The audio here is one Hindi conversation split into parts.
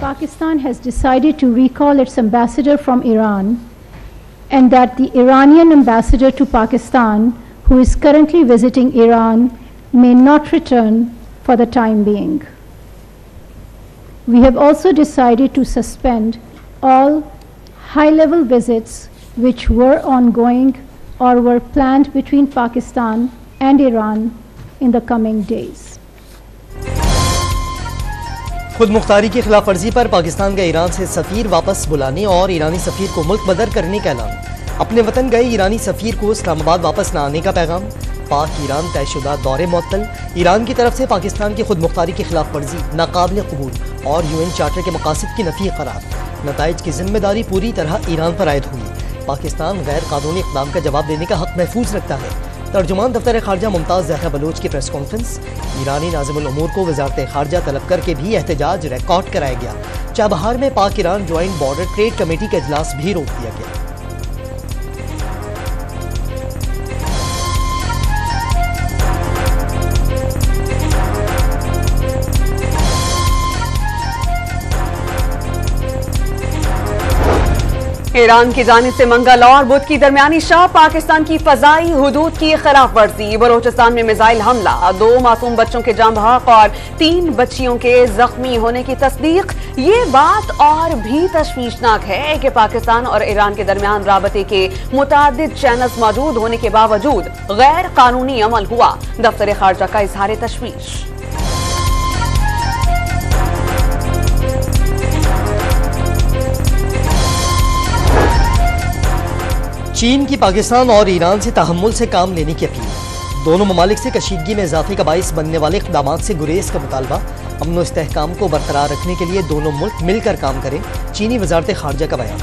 Pakistan has decided to recall its ambassador from Iran, and that the Iranian ambassador to Pakistan, who is currently visiting Iran, may not return for the time being. We have also decided to suspend all high-level visits which were ongoing or were planned between Pakistan and Iran in the coming days. खुद मुख्तारी की खिलाफ वर्जी पर पाकिस्तान का ईरान से सफीर वापस बुलाने और ईरानी सफीर को मुल्क बदर करने का ऐलान। अपने वतन गए ईरानी सफीर को इस्लामाबाद वापस न आने का पैगाम। पाक ईरान तयशुदा दौरे मुअत्तल। ईरान की तरफ से पाकिस्तान की खुद मुख्तारी की खिलाफ वर्जी नाकाबिल कबूल और UN चार्टर के मकासद की नफी करार। नताइज की जिम्मेदारी पूरी तरह ईरान पर आयद हुई। पाकिस्तान गैर कानूनी इक़दाम का जवाब देने का हक महफूज रखता है। तर्जुमान दफ्तर खारजा मुमताज़ ज़हरा बलोच की प्रेस कॉन्फ्रेंस। ईरानी नाज़िमुल उमूर को वज़ारत खारजा तलब करके भी एहतजाज रिकॉर्ड कराया गया। चाबहार में पाक Iran joint border trade committee का इजलास भी रोक दिया गया। ईरान की जानिब से मंगल और बुध की दरमियानी शब पाकिस्तान की फजाई हुदूद की खिलाफ वर्जी। बलोचिस्तान में मिसाइल हमला, 2 मासूम बच्चों के जाम बहक और 3 बच्चियों के जख्मी होने की तस्दीक। ये बात और भी तशवीशनाक है कि पाकिस्तान और ईरान के दरमियान राबते के मुतादिद चैनल्स मौजूद होने के बावजूद गैर कानूनी अमल हुआ। दफ्तर खारजा का इजहार तशवीश। चीन की पाकिस्तान और ईरान से तहम्मुल से काम लेने की अपील। दोनों ममालिक से कशीदगी में इजाफे का बाइस बनने वाले इक़दामात से गुरेज का मुतालबा। अमन व इस्तेहकाम को बरकरार रखने के लिए दोनों मुल्क मिलकर काम करें। चीनी वज़ारत खारजा का बयान।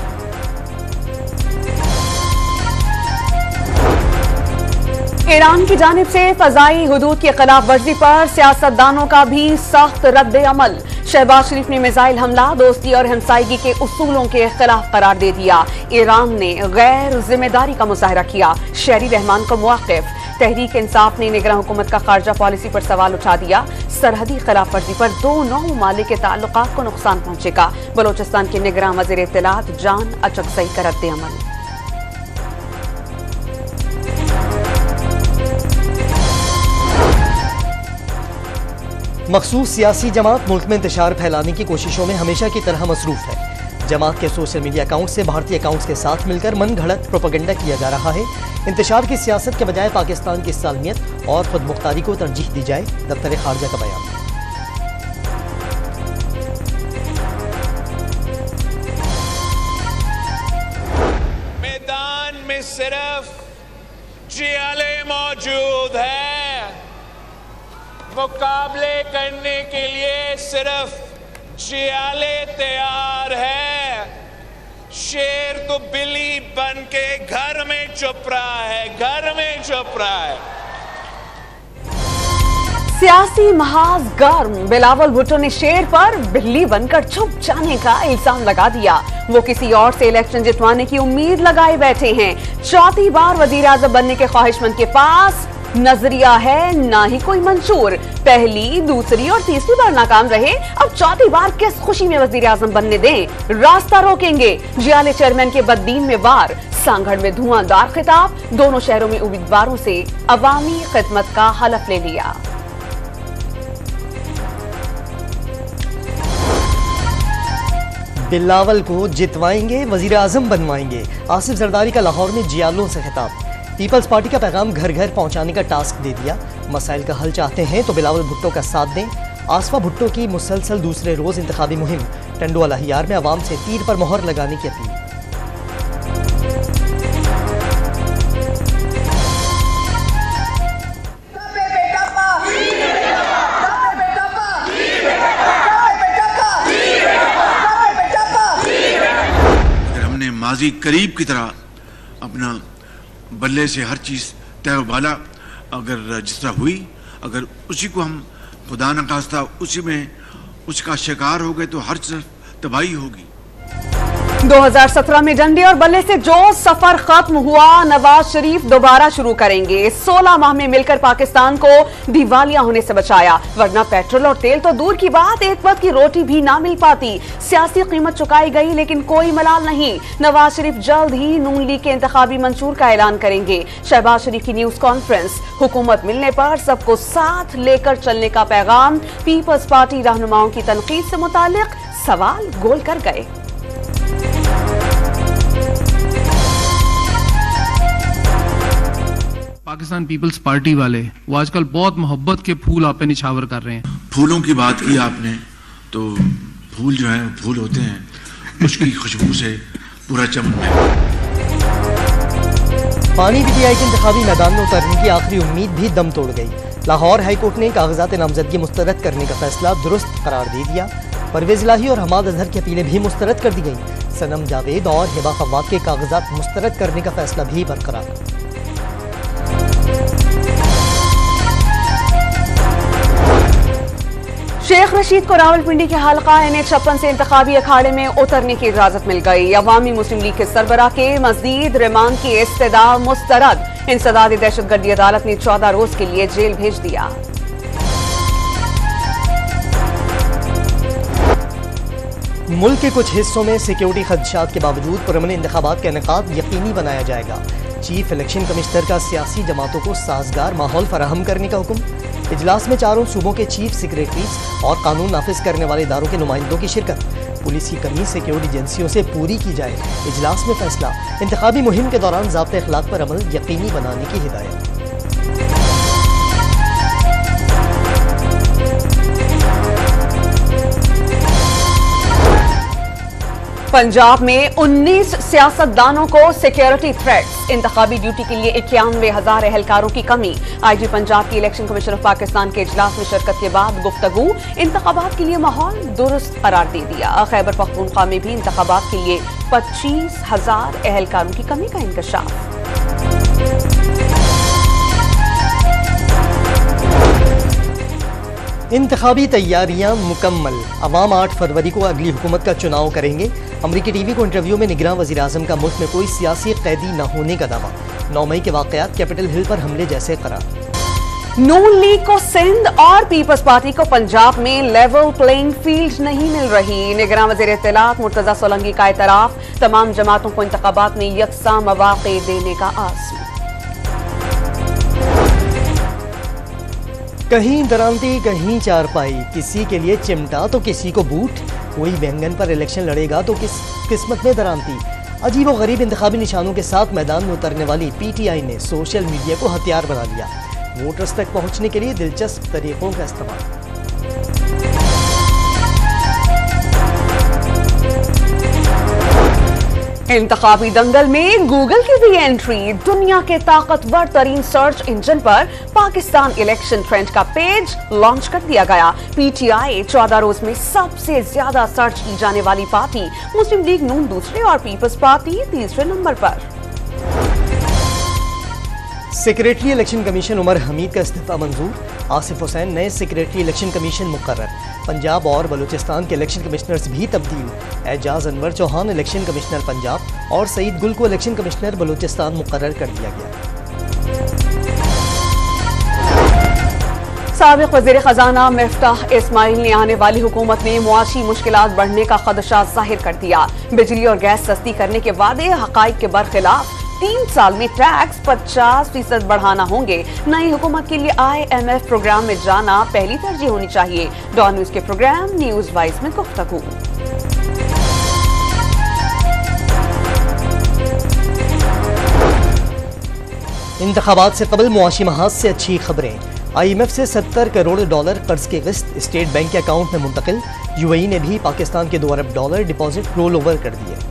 ईरान की जानिब से फजाई हुदूद की खिलाफ वर्जी पर सियासतदानों का भी सख्त रद्द अमल। शहबाज शरीफ ने मिसाइल हमला दोस्ती और हमसायगी के उसूलों के खिलाफ करार दे दिया। ईरान ने गैर जिम्मेदारी का मुजाहरा किया। शहरी रहमान को मुवाक़िफ। तहरीक इंसाफ ने निगरान हुकूमत का खारजा पॉलिसी पर सवाल उठा दिया। सरहदी खिलाफ वर्जी पर दोनों ममालिक के ताल्लुकात को नुकसान पहुंचेगा। बलोचिस्तान के निगरान वज़ीर इत्तलात जान अचकज़ई का रद्द अमल। मखसूस सियासी जमात मुल्क में इंतशार फैलाने की कोशिशों में हमेशा की तरह मसरूफ है। जमात के सोशल मीडिया अकाउंट से भारतीय अकाउंट्स के साथ मिलकर मन घड़त प्रोपेगेंडा किया जा रहा है। इंतशार की सियासत के बजाय पाकिस्तान की सालमियत और खुद मुख्तारी को तरजीह दी जाए। दफ्तर खारजा का बयान। मैदान में सिर्फ जियाले मौजूद है, मुकाबले करने के लिए सिर्फ जियाले तैयार है। शेर तो बिल्ली बन के घर में छुप रहा है, घर में छुप रहा है। सियासी महाज गर्म। बिलावल भुट्टो ने शेर पर बिल्ली बनकर छुप जाने का इल्जाम लगा दिया। वो किसी और से इलेक्शन जितवाने की उम्मीद लगाए बैठे हैं। चौथी बार वजीर आज़म बनने के ख्वाहिशमंद के पास नजरिया है, ना ही कोई मंशूर। पहली, दूसरी और तीसरी बार नाकाम रहे, अब चौथी बार किस खुशी में वजीर आजम बनने दें। रास्ता रोकेंगे। जियाले चेयरमैन के बददीन में वार, सांगड़ में धुआंधार खिताब। दोनों शहरों में उम्मीदवारों से अवामी खिदमत का हलफ ले लिया। बिलावल को जितवाएंगे, वजीर आजम बनवाएंगे। आसिफ जरदारी का लाहौर में जियालों से खिताब। पीपल्स पार्टी का पैगाम घर घर पहुंचाने का टास्क दे दिया। मसाइल का हल चाहते हैं तो बिलावल भुट्टो का साथ दें। आसफा भुट्टो की मुसलसल दूसरे रोज इंतखाबी मुहिम। टंडुआला हियार में अवाम से तीर पर मोहर लगाने की अपील। अगर हमने माजी करीब की तरह अपना बल्ले से हर चीज़ तय वाला अगर जिस तरह हुई, अगर उसी को हम खुदा न खास्ता उसी में उसका शिकार हो गए तो हर तरफ तबाही होगी। 2017 में डंडे और बल्ले से जो सफर खत्म हुआ, नवाज शरीफ दोबारा शुरू करेंगे। 16 माह में मिलकर पाकिस्तान को दिवालिया होने से बचाया, वरना पेट्रोल और तेल तो दूर की बात, एक वक्त की रोटी भी ना मिल पाती। सियासी कीमत चुकाई गई लेकिन कोई मलाल नहीं। नवाज शरीफ जल्द ही नून लीग के इंतखाबी मंशूर का ऐलान करेंगे। शहबाज शरीफ की न्यूज कॉन्फ्रेंस, हुकूमत मिलने पर सबको साथ लेकर चलने का पैगाम। पीपल्स पार्टी रहनुमाओं की तनकीद से मुतालिक सवाल गोल कर गए। पाकिस्तान पीपल्स पार्टी वाले वो आजकल बहुत मोहब्बत के फूल आप पे निछावर कर रहे हैं। फूलों की बात की आपने, तो फूल जो है फूल होते हैं, उसकी खुशबू से पूरा चमन है। पानी पीटीआई के इंतखाबी मैदान में उतरने की आखिरी उम्मीद भी दम तोड़ गई। लाहौर हाईकोर्ट ने कागजात नामजदगी मुस्तरद करने का फैसला दुरुस्त करार दे दिया। परवेज इलाही और हमाद अजहर की अपीलें भी मुस्तरद कर दी गई। सनम जावेद और हिबा खव्वात के कागजात मुस्तरद करने का फैसला भी बरकरार। शेख रशीद को रावलपिंडी के हल्का NH-56 से इंतखाबी अखाड़े में उतरने की इजाजत मिल गई। अवामी मुस्लिम लीग के सरबराह के मजीद रिमांड की इस्तदा मुस्तरद। इंसदादी दहशतगर्दी अदालत ने 14 रोज के लिए जेल भेज दिया। मुल्क के कुछ हिस्सों में सिक्योरिटी खदशात के बावजूद पुरअमन इंतखाबात का इनेकाद यकीनी बनाया जाएगा। चीफ इलेक्शन कमिश्नर का सियासी जमातों को साजगार माहौल फराहम करने का हुक्म। इजलास में चारों सूबों के चीफ सेक्रेटरीज और कानून नाफिज करने वाले इदारों के नुमाइंदों की शिरकत। पुलिस की कमी सिक्योरिटी एजेंसियों से पूरी की जाए, इजलास में फैसला। इंतखाबी मुहिम के दौरान ज़ाब्ते अखलाक पर अमल यकीनी बनाने की हिदायत। पंजाब में 19 सियासतदानों को सिक्योरिटी थ्रेट्स। इंतखाबी ड्यूटी के लिए 91,000 एहलकारों की कमी। IG पंजाब की इलेक्शन कमीशन ऑफ पाकिस्तान के इजलास में शिरकत के बाद गुफ्तगू। इंतखाबात के लिए माहौल दुरुस्त करार दे दिया। खैबर पख्तूनख्वा में भी इंतखाबात के लिए 25,000 एहलकारों की कमी का इंकशाफ। इंतखाबी तैयारियां मुकम्मल। अवाम 8 फरवरी को अगली हुकूमत का चुनाव करेंगे। अमरीकी टीवी को इंटरव्यू में निगरान वज़ीर आज़म का मुल्क में कोई सियासी कैदी न होने का दावा। 9 मई के वाक़यात कैपिटल हिल पर हमले जैसे करार। नून लीग को सिंध और पीपल्स पार्टी को पंजाब में लेवल प्लेइंग फील्ड नहीं मिल रही। निगरान वज़ीर इत्तलात मुर्तज़ा सोलंकी का एतराफ। तमाम जमातों को इंतखाबात में यकसा मौक़े देने का आज़म। कहीं दरामदी कहीं चारपाई, किसी के लिए चिमटा तो किसी को बूट। कोई व्यंगन पर इलेक्शन लड़ेगा तो किस किस्मत में दरामदी। अजीब और गरीब इंतखाबी निशानों के साथ मैदान में उतरने वाली PTI ने सोशल मीडिया को हथियार बना लिया। वोटर्स तक पहुंचने के लिए दिलचस्प तरीकों का इस्तेमाल। इंतखाबी दंगल में गूगल की भी एंट्री। दुनिया के ताकतवर तरीन सर्च इंजन पर पाकिस्तान इलेक्शन ट्रेंड का पेज लॉन्च कर दिया गया। PTI 14 रोज में सबसे ज्यादा सर्च की जाने वाली पार्टी। मुस्लिम लीग नून दूसरे और पीपल्स पार्टी तीसरे नंबर पर। Secretary election commission Umar Hamid का इस्तीफा मंजूर। आसिफ हुसैन नए सेक्रेटरी इलेक्शन कमीशन मुकर्रर। पंजाब और बलूचिस्तान के इलेक्शन कमिश्नर्स भी तब्दील। एजाज अनवर चौहान इलेक्शन कमिश्नर पंजाब और सईद गुल को इलेक्शन कमिश्नर बलूचिस्तान मुकर्रर कर दिया गया। साबिक वज़ीर खजाना मिफ्ताह इस्माइल ने आने वाली हुकूमत में मुआशी मुश्किलात बढ़ने का खदशा जाहिर कर दिया। बिजली और गैस सस्ती करने के वादे हकाइक के बरखिलाफ। 3 साल में टैक्स 50% बढ़ाना होंगे। नई हुकूमत के लिए IMF प्रोग्राम में जाना पहली तरजीह होनी चाहिए। डॉन न्यूज के प्रोग्राम न्यूज वाइज में गुफ्तगू। इंतखाबात से कबल मुआशी महाज से अच्छी खबरें। IMF से $70 करोड़ कर्ज की किस्त स्टेट बैंक के अकाउंट में मुंतकिल। UAE ने भी पाकिस्तान के $2 अरब डिपॉजिट रोल ओवर कर दिए।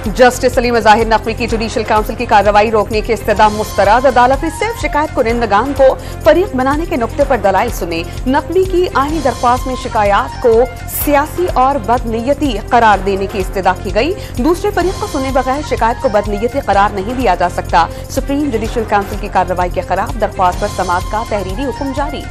जस्टिस सलीम ज़ाहिर नकवी की जुडिशल काउंसिल की कार्रवाई रोकने की इस्तदा मुस्तरद। अदालत ने सिर्फ शिकायत कुनिंदगान को फरीक बनाने के नुक्ते पर दलाइल सुने। नकवी की आईनी दरख्वास्त में शिकायत को सियासी और बदनीयती करार देने की इस्तदा की गई। दूसरे फरीक को सुने बगैर शिकायत को बदनीयती करार नहीं दिया जा सकता। सुप्रीम जुडिशल काउंसिल की कार्रवाई के खिलाफ दरख्वास्त पर समाअत का तहरीरी हुक्म जारी।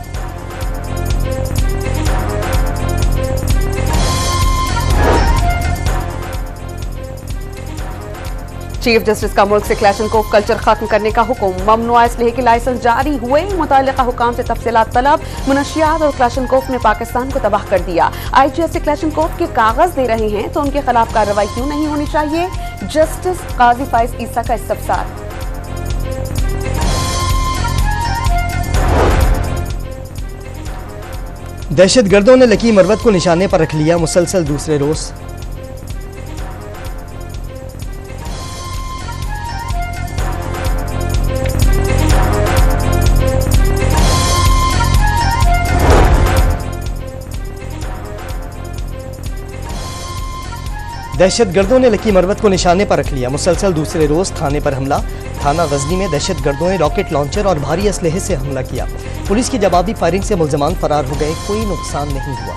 चीफ जस्टिस का मुल्क से क्लैशनकोफ कल्चर खत्म करने का हुक्म। ममनुआ इसलिए कि लाइसेंस जारी हुए मुताल्लिका हुकाम से तफसीलात तलब। मुनशियात और क्लैशनकोफ ने पाकिस्तान को तबाह कर दिया। IGS से क्लैशनकोफ के कागज दे रहे हैं तो उनके खिलाफ कार्रवाई क्यों नहीं होनी चाहिए? जस्टिस काजी फाइज ईसा का इस्तफसार। दहशतगर्दों ने लकी मरवत को निशाने पर रख लिया मुसलसल दूसरे रोज। दहशतगर्दों ने लकी मरवत को निशाने पर रख लिया मुसलसल दूसरे रोज थाने पर हमला। थाना गजनी में दहशतगर्दों ने रॉकेट लॉन्चर और भारी असलहे से हमला किया। पुलिस की जवाबी फायरिंग से मुलजमान फरार हो गए, कोई नुकसान नहीं हुआ।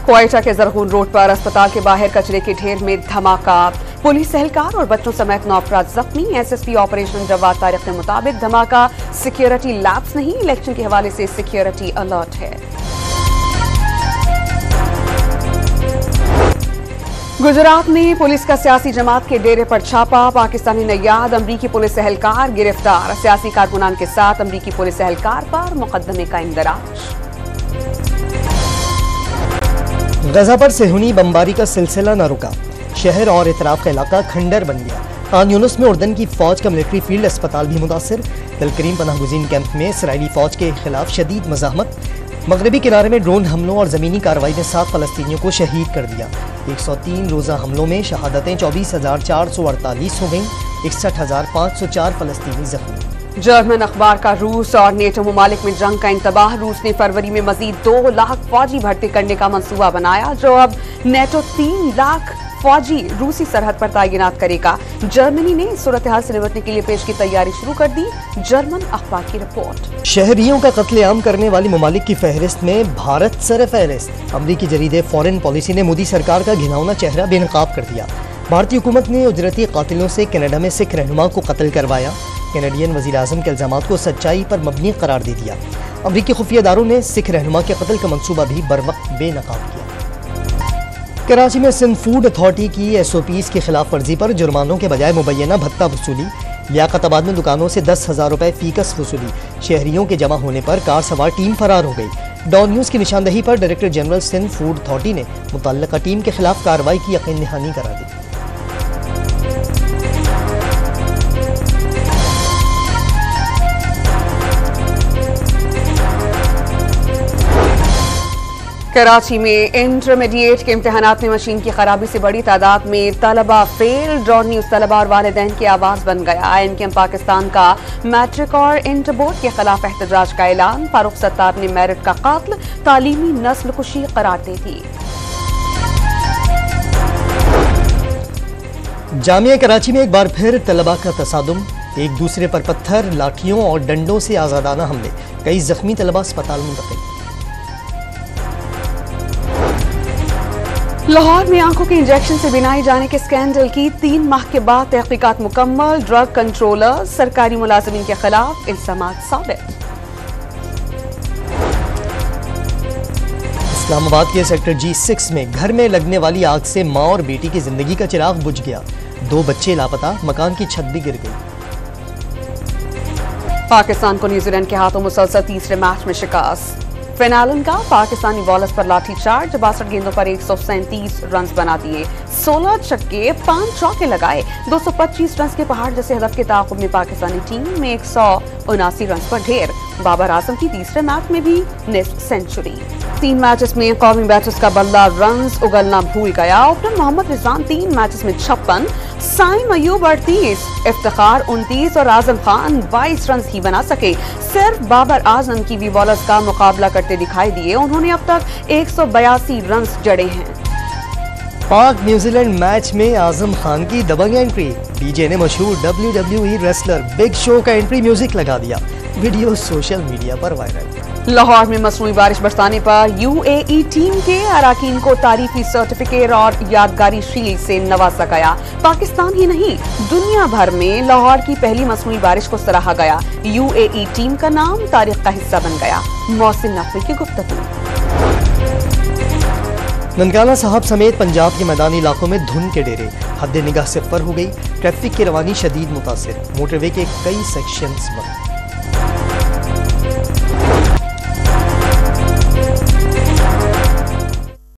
क्वेटा के जरगून रोड पर अस्पताल के बाहर कचरे के ढेर में धमाका। पुलिस एहलकार और बच्चों समेत 9 अफराद जख्मी। SSP ऑपरेशन जवाद तारिक के मुताबिक धमाका सिक्योरिटी लैब्स नहीं, इलेक्शन के हवाले से सिक्योरिटी अलर्ट है। गुजरात में पुलिस का सियासी जमात के डेरे पर छापा। पाकिस्तानी नैयाद अमरीकी पुलिस एहलकार गिरफ्तार। सियासी कारकुनान के साथ अमरीकी पुलिस एहलकार पर मुकदमे का इंदराज। गजा पर सेहूनी बमबारी का सिलसिला न रुका। शहर और इतराफ का इलाका खंडर बन गया। खान यूनुस में उर्दन की फौज का मिलिट्री फील्ड अस्पताल भी मुतासिर। तलकरीम पनाह गुज़ीन कैंप में इसराइली फौज के खिलाफ शदीद मज़ाहमत। मगरबी किनारे में ड्रोन हमलों और ज़मीनी कार्रवाई ने 7 फ़लस्तीनियों को शहीद कर दिया। 103 रोज़ा हमलों में शहादतें 24,448 हो गईं। 61,504 फ़लस्तीनी जख्मी। जर्मन अखबार का रूस और नेटो ममालिक में जंग का इंतबाह। रूस ने फरवरी में मजीद 2 लाख फौजी भर्ती करने का मंसूबा बनाया, जो अब नेटो 3 लाख फौजी रूसी सरहद पर तैनात करेगा। जर्मनी ने इस सूरत हाल से निपटने के लिए पेश की तैयारी शुरू कर दी। जर्मन अखबार की रिपोर्ट। शहरियों का कत्लेआम करने वाली ममालिक की फहरिस्त में भारत सरफहरिस्त। अमरीकी जरीदे फॉरेन पॉलिसी ने मोदी सरकार का घिनौना चेहरा बेनकाब कर दिया। भारतीय हुकूमत ने उजरती कातिलों से कनाडा में सिख रहनुमा को कत्ल करवाया। कैनेडियन वज़ीर आज़म के इल्ज़ामात को सच्चाई पर मबनी करार दे दिया। अमरीकी खुफिया इदारों ने सिख रहनुमा के कत्ल का मंसूबा भी बरवक्त बेनकाब किया। कराची में सिंध फूड अथॉरिटी की SOPs की खिलाफ वर्जी पर जुर्मानों के बजाय मुबैना भत्ता वसूली। लियाकताबाद में दुकानों से 10,000 रुपए फीकस वसूली। शहरियों के जमा होने पर कार सवार टीम फरार हो गई। डॉन न्यूज़ की निशानदही पर director general Sindh food authority ने मुतल्लिका टीम के खिलाफ कार्रवाई की यकीन दहानी करा दी। कराची में इंटरमीडिएट के इम्तिहानात में मशीन की खराबी से बड़ी तादाद में तलबा फेल। डॉन न्यूज़ तलबा और वालिदैन की आवाज़ बन गया। INKM पाकिस्तान का मैट्रिक और इंटर बोर्ड के खिलाफ एहतजाज का ऐलान। फारूक सत्तार ने मेरिट का कातिल तालीमी नस्ल कुशी करार दे दी। जामिया कराची में एक बार फिर तलबा का तसादुम। एक दूसरे पर पत्थर, लाठियों और डंडों से आज़ादाना हमले। कई जख्मी तलबा अस्पताल मुंतकिल। लाहौर में आंखों के इंजेक्शन से बिनाई जाने के स्कैंडल की 3 माह के बाद तहकीकात मुकम्मल। ड्रग कंट्रोलर सरकारी मुलाजिमीन के खिलाफ इल्जामात साबित। इस्लामाबाद के सेक्टर G6 में घर में लगने वाली आग से मां और बेटी की जिंदगी का चिराग बुझ गया। 2 बच्चे लापता, मकान की छत भी गिर गई। पाकिस्तान को न्यूजीलैंड के हाथों मुसलसल तीसरे मैच में शिकस्त। फेनालन का पाकिस्तानी बॉलर्स पर लाठीचार्ज। 62 गेंदों पर 137 रन बना दिए। 16 छक्के 5 चौके लगाए। 225 रन के पहाड़ जैसे हदफ के ताक़ुब में पाकिस्तानी टीम में 179 रन पर ढेर। बाबर आजम की तीसरे मैच में भी निस्फ सेंचुरी। 3 मैचेस में कौमी बैटर्स का बल्ला रन्स उगलना भूल गया। ओपनर मोहम्मद रिजवान 3 मैचेस में 56, साइम अयूब 38, इफ्तिखार 29 और आजम खान 22 रन ही बना सके। सिर्फ बाबर आजम की भी बॉलर्स का मुकाबला करते दिखाई दिए। उन्होंने अब तक 182 रन जड़े हैं। पाक न्यूजीलैंड मैच में आजम खान की दबंग एंट्री। डीजे ने मशहूर WWE रेसलर बिग शो का एंट्री म्यूजिक लगा दिया। वीडियो सोशल मीडिया पर वायरल। लाहौर में मसनूई बारिश बरसाने पर UAE टीम के अराकीन को तारीफी सर्टिफिकेट और यादगारी शील्ड से नवाजा गया। पाकिस्तान ही नहीं, दुनिया भर में लाहौर की पहली मसनूई बारिश को सराहा गया। UAE टीम का नाम तारीख का हिस्सा बन गया। मोहसिन नकवी की गुफ्तगू। ननकाना साहब समेत पंजाब के मैदानी इलाकों में धुंध के डेरे, हद निगाह से पर हो गई। ट्रैफिक की रवानी शदीद मुतासिर, मोटरवे के कई सेक्शंस बंद।